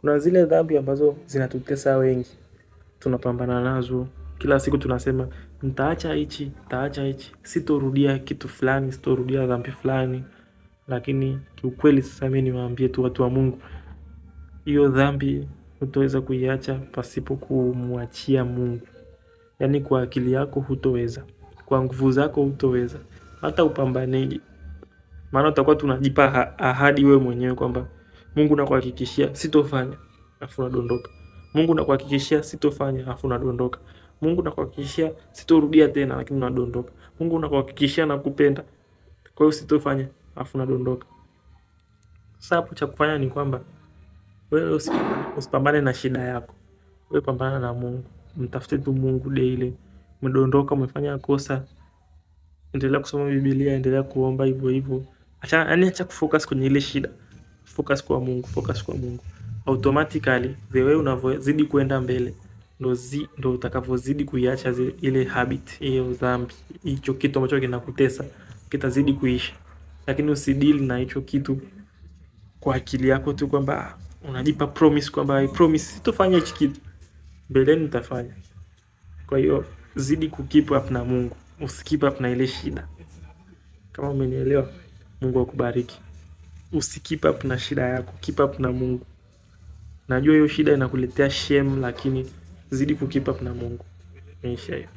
Kuna zile dhambi ambazo zinatutesa wengi, tunapambana nazo kila siku, tunasema nitaacha hichi, nitaacha hichi, sitorudia kitu fulani, sitorudia dhambi fulani. Lakini kiukweli sasa mimi niwaambie tu watu wa Mungu, hiyo dhambi hutoweza kuiacha pasipo kumwachia Mungu. Yaani kwa akili yako hutoweza, kwa nguvu zako hutoweza, hata upambaneje. Maana utakuwa tunajipa ahadi wewe mwenyewe kwamba Mungu nakuhakikishia sitofanya, afu unadondoka. Mungu nakuhakikishia sitofanya, afu unadondoka. Mungu nakuhakikishia sitorudia tena, lakini unadondoka. Mungu nakuhakikishia nakupenda, kwa hiyo sitofanya, afu unadondoka. Sasa hapo cha kufanya ni kwamba wewe usipambane na shida yako. Wewe pambana na Mungu. Mtafute tu Mungu daily. Umedondoka, umefanya kosa, endelea kusoma Biblia, endelea kuomba hivyo hivyo. Acha kufocus kwenye ile shida. Focus kwa Mungu, focus kwa Mungu. Automatically the way unavyozidi kwenda mbele ndo utakavyozidi kuiacha ile habit, hiyo dhambi, hicho kitu ambacho kinakutesa kitazidi kuisha. Lakini usidili na hicho kitu kwa akili yako tu kwamba unajipa promise kwamba I promise sitofanya hichi kitu, mbeleni nitafanya. Kwa hiyo zidi kukeep up na Mungu, usikeep up na ile shida. Kama umenielewa, Mungu akubariki. Usikeep up na shida yako, keep up na Mungu. Najua hiyo shida inakuletea shame, lakini zidi kukeep up na Mungu. Meisha hiyo.